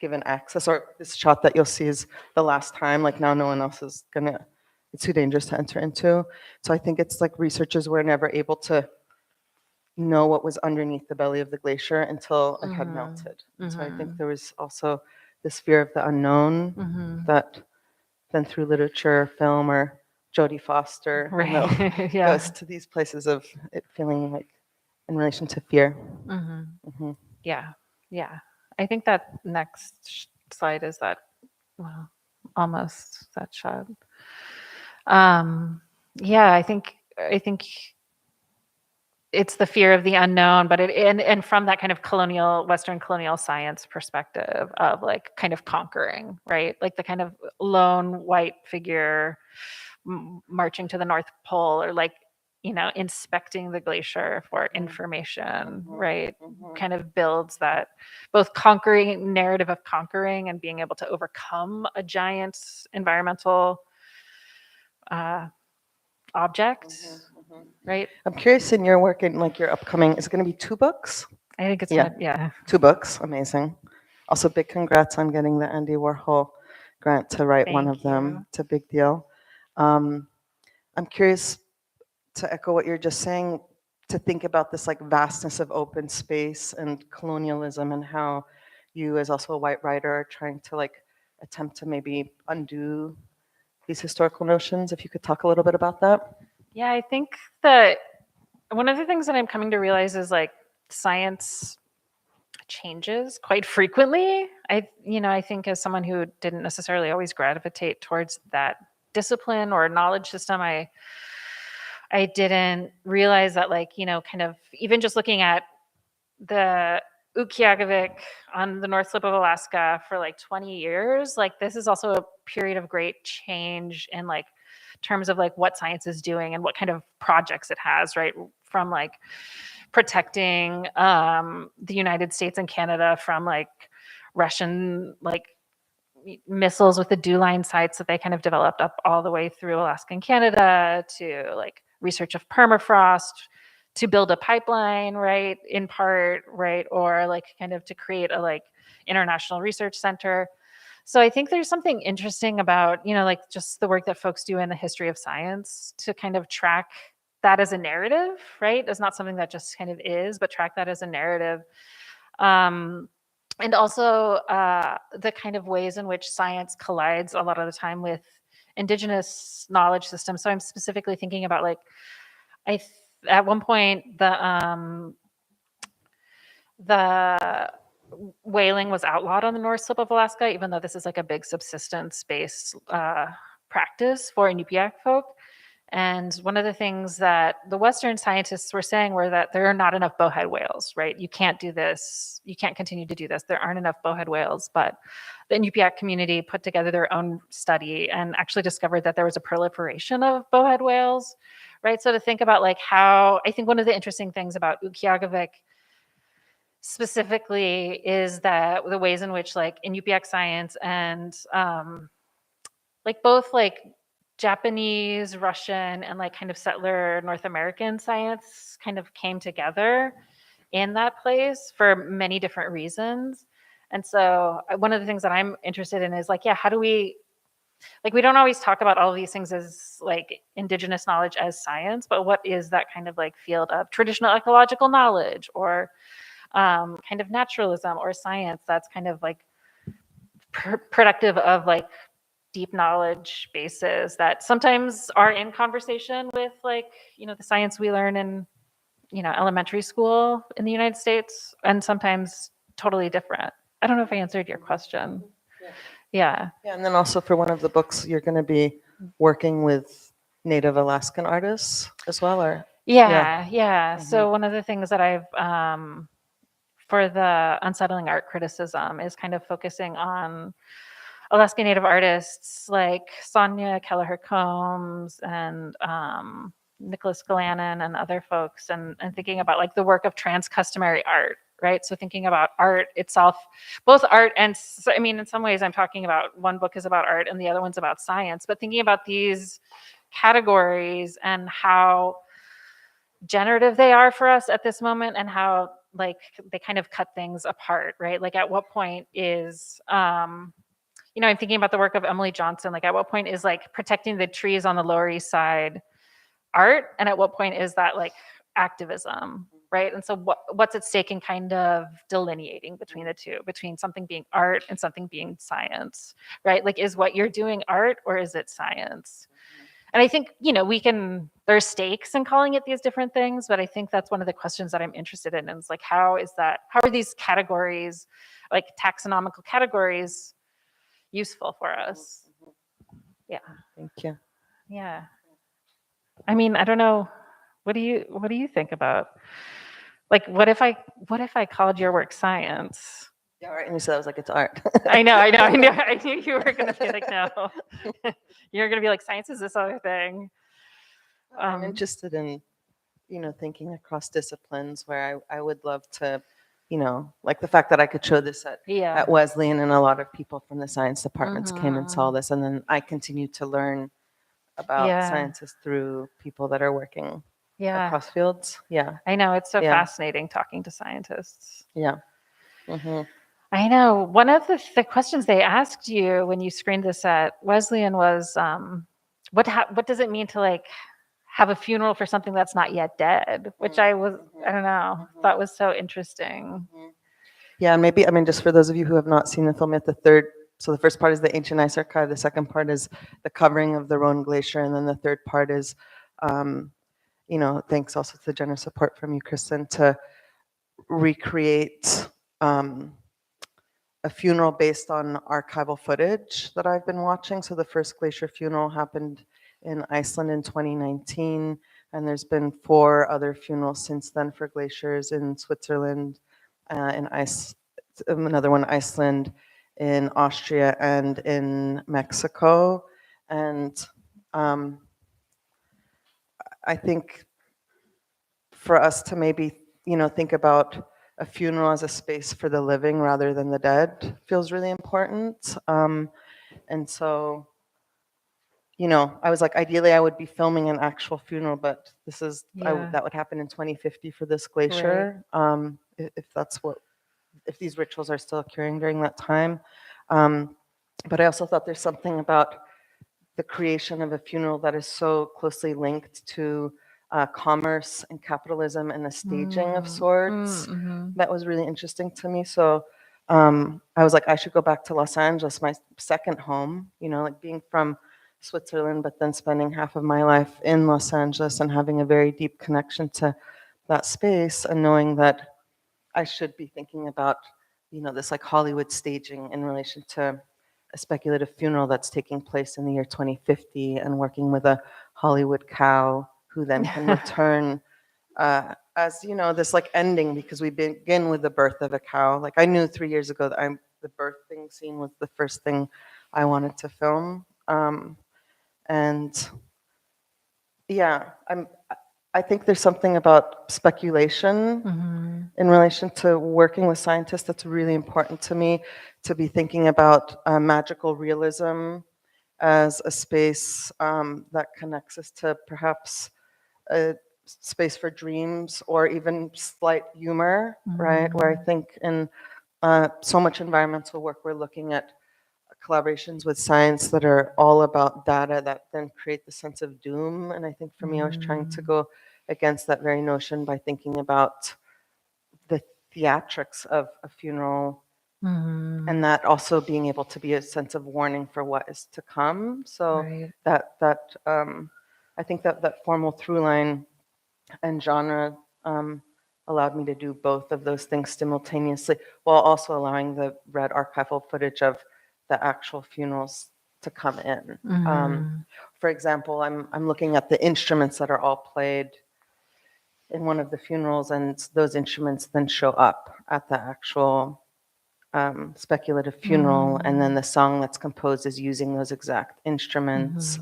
given access, or this shot that you'll see is the last time, like now no one else is gonna, it's too dangerous to enter into. So I think it's like researchers were never able to know what was underneath the belly of the glacier until it had melted. So I think there was also this fear of the unknown that then through literature, film, or Jodie Foster, goes to these places of it feeling like in relation to fear. Yeah. I think that next slide is that, well, almost that shot. I think it's the fear of the unknown, but and from that kind of Western colonial science perspective of like kind of conquering, right? Like the kind of lone white figure marching to the North Pole, or like, inspecting the glacier for information, right? Kind of builds that both conquering narrative of conquering and being able to overcome a giant environmental object, right? I'm curious, in your work and like your upcoming, is it going to be 2 books? I think it's 2 books, amazing. Also, big congrats on getting the Andy Warhol grant to write one of them. It's a big deal. I'm curious, to echo what you're just saying, to think about this like vastness of open space and colonialism, and how you, as also a white writer, are trying to like attempt to maybe undo these historical notions. If you could talk a little bit about that. Yeah, I think that one of the things that I'm coming to realize is like science changes quite frequently. I think as someone who didn't necessarily always gravitate towards that discipline or knowledge system, I didn't realize that, like, kind of even just looking at the Utqiagvik on the North Slope of Alaska for like 20 years, like this is also a period of great change in like terms of like what science is doing and what kind of projects it has, right? From like protecting the United States and Canada from like Russian like missiles with the dew line sites that they kind of developed up all the way through Alaska and Canada, to like research of permafrost, to build a pipeline, right, in part, right, or like kind of to create a like international research center. So I think there's something interesting about, like just the work that folks do in the history of science to kind of track that as a narrative, right? It's not something that just kind of is, but track that as a narrative. And also the kind of ways in which science collides a lot of the time with indigenous knowledge systems. So I'm specifically thinking about like, at one point the whaling was outlawed on the North Slope of Alaska, even though this is like a big subsistence-based practice for Inupiaq folk. And one of the things that the Western scientists were saying were that there are not enough bowhead whales, right? You can't do this. You can't continue to do this. There aren't enough bowhead whales. But the Inupiaq community put together their own study and actually discovered that there was a proliferation of bowhead whales, right? So to think about like how, I think one of the interesting things about Utqiagvik specifically is that the ways in which like Inupiaq science and like both like Japanese, Russian, and like kind of settler North American science kind of came together in that place for many different reasons. And so one of the things that I'm interested in is like, yeah, how do we, like, we don't always talk about all of these things as like indigenous knowledge as science, but what is that kind of like field of traditional ecological knowledge or kind of naturalism or science that's kind of like productive of like deep knowledge bases that sometimes are in conversation with like, the science we learn in, elementary school in the United States, and sometimes totally different. I don't know if I answered your question. Yeah. Yeah, and then also for one of the books, you're going to be working with Native Alaskan artists as well, or? Yeah. So one of the things that I've for the unsettling art criticism is kind of focusing on Alaska Native artists like Sonia Kelleher Combs and Nicholas Galanin and other folks, and thinking about like the work of trans-customary art, right? So thinking about art itself, both art and, I mean, in some ways I'm talking about one book is about art and the other one's about science, but thinking about these categories and how generative they are for us at this moment and how like they kind of cut things apart, right? Like at what point is I'm thinking about the work of Emily Johnson. Like, at what point is like protecting the trees on the Lower East Side art, and at what point is that like activism, right? And so what's at stake in kind of delineating between the two, between something being art and something being science, right? Like, is what you're doing art or is it science? And I think there's stakes in calling it these different things, but I think that's one of the questions that I'm interested in. And it's like, how are these categories, like taxonomical categories, useful for us? Yeah. Thank you. Yeah. I mean, I don't know. What do you think about? Like, what if I called your work science? Yeah, right. And you said I was like, it's art. I know. I knew you were gonna be like, no. You're gonna be like, science is this other thing. I'm interested in, thinking across disciplines where I would love to, like the fact that I could show this at Wesleyan, and a lot of people from the science departments came and saw this, and then I continue to learn about sciences through people that are working across fields. Yeah. I know, it's so fascinating talking to scientists. Yeah. Mm-hmm. I know. One of the questions they asked you when you screened this at Wesleyan was, what does it mean to like have a funeral for something that's not yet dead? Which I don't know, thought was so interesting. Yeah, and maybe, just for those of you who have not seen the film yet, so the first part is the Ancient Ice Archive, the second part is the covering of the Rhone Glacier, and then the third part is, thanks also to the generous support from you, Kristen, to recreate a funeral based on archival footage that I've been watching. So the first glacier funeral happened in Iceland in 2019, and there's been 4 other funerals since then for glaciers in Switzerland, another one Iceland, in Austria, and in Mexico. And I think for us to maybe, think about a funeral as a space for the living rather than the dead feels really important. And so, I was like, ideally I would be filming an actual funeral, but this is, that would happen in 2050 for this glacier. Right. If these rituals are still occurring during that time. But I also thought there's something about the creation of a funeral that is so closely linked to commerce and capitalism and a staging of sorts that was really interesting to me. So I was like, I should go back to Los Angeles, my second home, like being from Switzerland, but then spending half of my life in Los Angeles and having a very deep connection to that space and knowing that I should be thinking about, this like Hollywood staging in relation to a speculative funeral that's taking place in the year 2050 and working with a Hollywood cow who then can return as, this like ending because we begin with the birth of a cow. Like I knew 3 years ago that the birthing scene was the first thing I wanted to film. And yeah, I think there's something about speculation in relation to working with scientists that's really important to me, to be thinking about magical realism as a space that connects us to perhaps a space for dreams or even slight humor, right? Where I think in so much environmental work, we're looking at collaborations with science that are all about data that then create the sense of doom. And I think for me, I was trying to go against that very notion by thinking about the theatrics of a funeral and that also being able to be a sense of warning for what is to come. So I think that formal through line and genre allowed me to do both of those things simultaneously while also allowing the red archival footage of the actual funerals to come in. For example, I'm looking at the instruments that are all played in one of the funerals, and those instruments then show up at the actual speculative funeral, and then the song that's composed is using those exact instruments.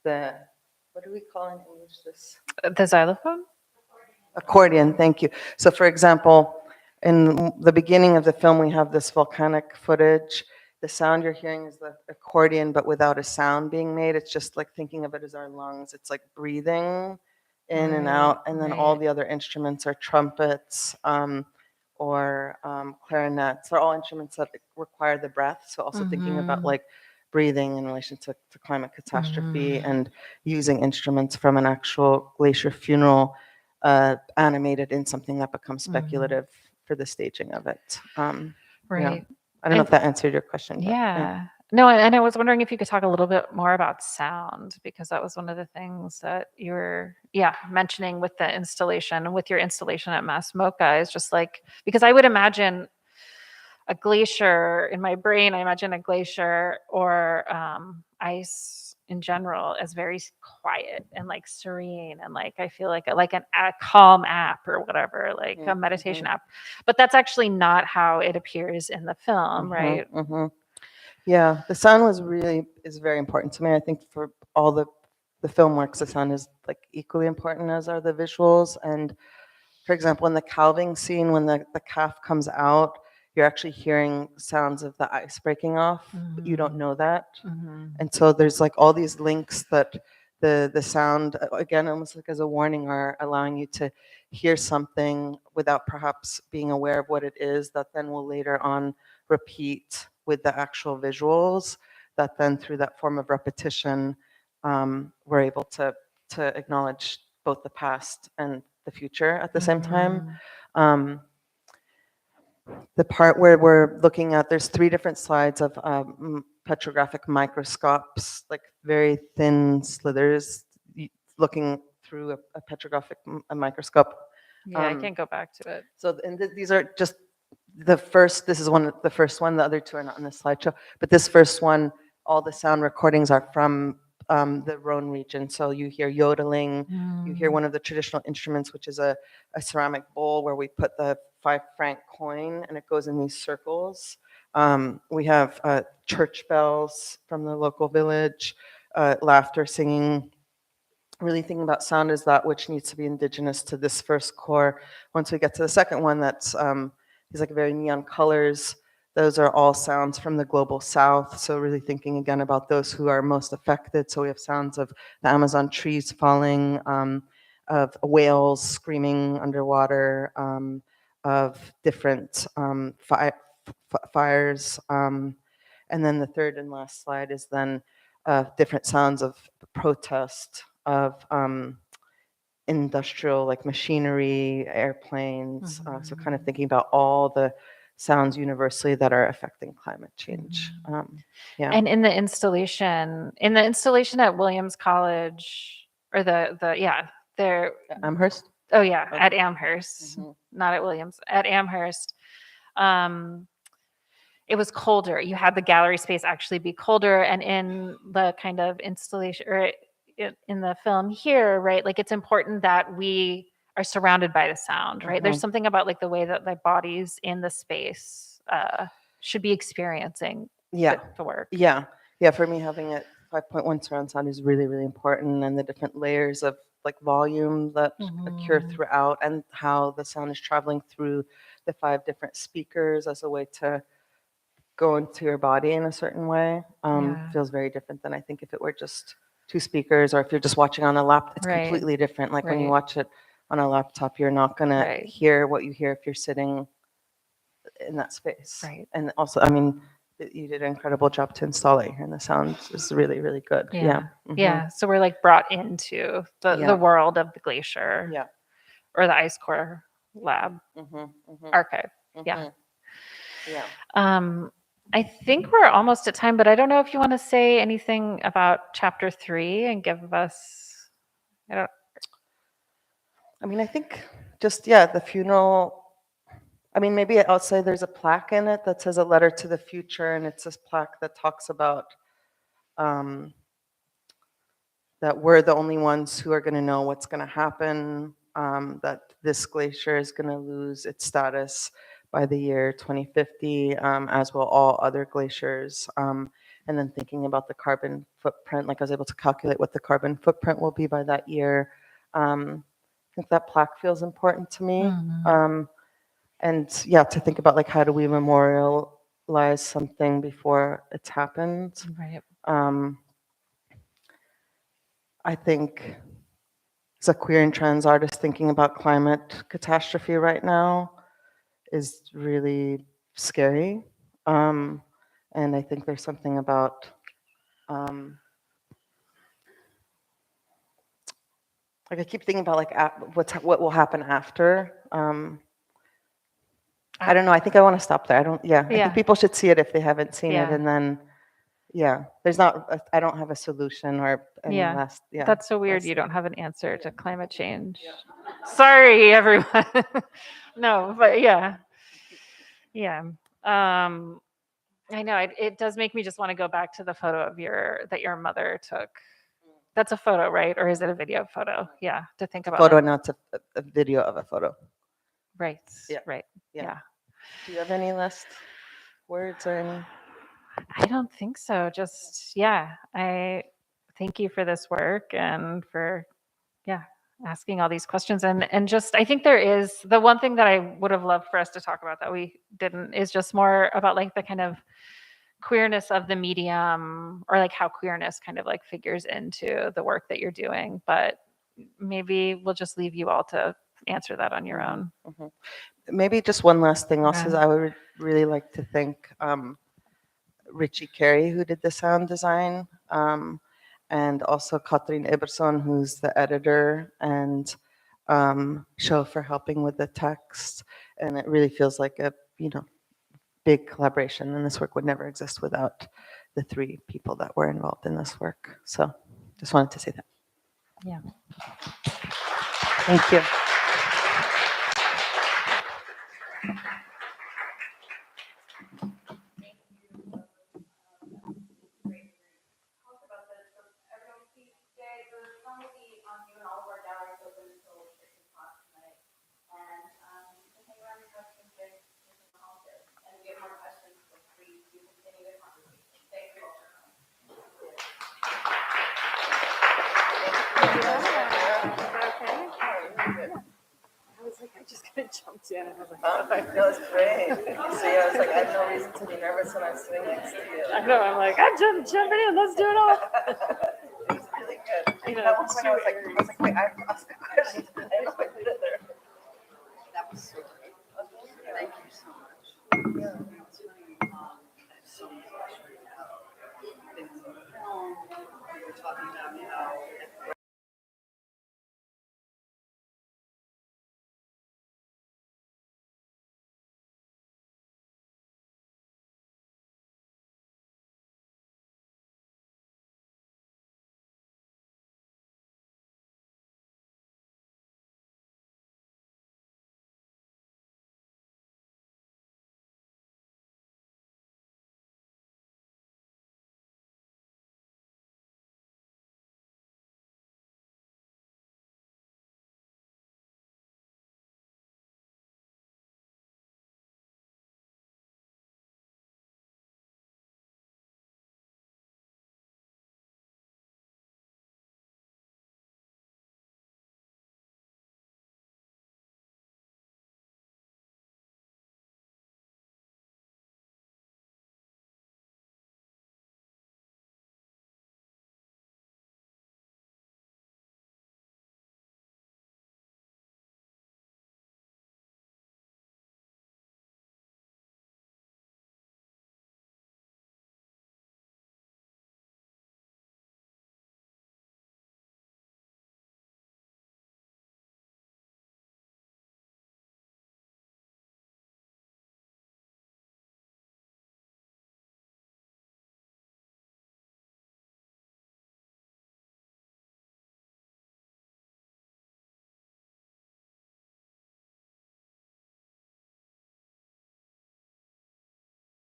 The what do we call in English this? The xylophone? Accordion, thank you. So for example, in the beginning of the film, we have this volcanic footage. The sound you're hearing is the accordion, but without a sound being made. It's just like thinking of it as our lungs. It's like breathing in and out, and then all the other instruments are trumpets or clarinets. They're all instruments that require the breath. So also thinking about like breathing in relation to climate catastrophe and using instruments from an actual glacier funeral animated in something that becomes speculative for the staging of it. Right. I don't know if that answered your question. But, Yeah. No, and I was wondering if you could talk a little bit more about sound, because that was one of the things that you were, mentioning with the installation, with your installation at Mass MoCA is just like, because I would imagine a glacier in my brain, I imagine a glacier or ice in general as very quiet and like serene and like I feel like a calm app or whatever, like a meditation app. But that's actually not how it appears in the film, right? Yeah, the sound is very important to me. I think for all the film works, the sound is like equally important as are the visuals. And for example, in the calving scene, when the calf comes out, you're actually hearing sounds of the ice breaking off, but you don't know that. And so there's like all these links that the sound, again, almost like as a warning, are allowing you to hear something without perhaps being aware of what it is, that then will later on repeat with the actual visuals, that then through that form of repetition, we're able to acknowledge both the past and the future at the same time. The part where we're looking at, there's 3 different slides of petrographic microscopes, like very thin slithers, looking through a petrographic microscope. Yeah, I can't go back to it. So and these are just the first, this is the first one, the other 2 are not on the slideshow, but this first one, all the sound recordings are from the Rhone region. So you hear yodeling, you hear one of the traditional instruments, which is a ceramic bowl where we put the 5-franc coin and it goes in these circles. We have church bells from the local village, laughter, singing. Really thinking about sound as that which needs to be indigenous to this first core. Once we get to the second one, that's these like very neon colors. Those are all sounds from the global south. So really thinking again about those who are most affected. So we have sounds of the Amazon trees falling, of whales screaming underwater, of different fires. And then the third and last slide is then different sounds of protest, of industrial, like machinery, airplanes. So kind of thinking about all the sounds universally that are affecting climate change. Yeah. And in the installation at Williams College, or there. Amherst? Oh yeah, Oh. at Amherst, not at Williams, at Amherst. It was colder. You had the gallery space actually be colder, and in the kind of installation, or in the film here, right? Like, it's important that we are surrounded by the sound, right? There's something about like the way that the bodies in the space should be experiencing the work. Yeah. For me, having it 5.1 surround sound is really, really important, and the different layers of like volume that occur throughout, and how the sound is traveling through the 5 different speakers as a way to go into your body in a certain way. Feels very different than I think if it were just 2 speakers, or if you're just watching on a laptop, it's completely different. Like when you watch it on a laptop, you're not gonna hear what you hear if you're sitting in that space. Right. And also, I mean, you did an incredible job to install it here, and the sound is really, really good. Yeah. So we're like brought into the world of the glacier. Yeah. Or the ice core lab archive. Yeah. I think we're almost at time, but I don't know if you want to say anything about chapter 3 and give us. I mean, I think just the funeral. I mean, maybe I'll say there's a plaque in it that says "A Letter to the Future," and it's this plaque that talks about that we're the only ones who are going to know what's going to happen. That this glacier is going to lose its status by the year 2050, as will all other glaciers. And then thinking about the carbon footprint, like I was able to calculate what the carbon footprint will be by that year. I think that plaque feels important to me. And to think about like how do we memorialize something before it's happened. Right. I think as a queer and trans artist thinking about climate catastrophe right now is really scary. And I think there's something about like I keep thinking about like what will happen after. I don't know. I think I want to stop there. I think people should see it if they haven't seen it, and then there's not. I don't have a solution or any last. That's so weird. You don't have an answer to climate change. Sorry, everyone. No, but yeah. I know it does make me just want to go back to the photo of that your mother took. That's a photo, right? Or is it a video photo? Yeah, to think about. Photo, not a video of a photo. Right. Yeah. Right. Yeah. Do you have any last words or any? I don't think so. Just I thank you for this work and for asking all these questions, and just I think there is the one thing that I would have loved for us to talk about that we didn't is just more about like the kind of queerness of the medium, or like how queerness kind of like figures into the work that you're doing. But maybe we'll just leave you all to answer that on your own. Maybe just one last thing also is I would really like to thank Richie Carey, who did the sound design, and also Katrin Eberson, who's the editor, and Show for helping with the text. And it really feels like a big collaboration, and this work would never exist without the 3 people that were involved in this work. So just wanted to say that. Yeah. Thank you. Jumped in. I was like, That was great. So I was like, I had no reason to be nervous when I was sitting next to you. I know. I'm like, I'm jumping in. Let's do it all. It was really good. At one point, I was like, wait, I have to ask a question. I didn't know I did it there. That was so good.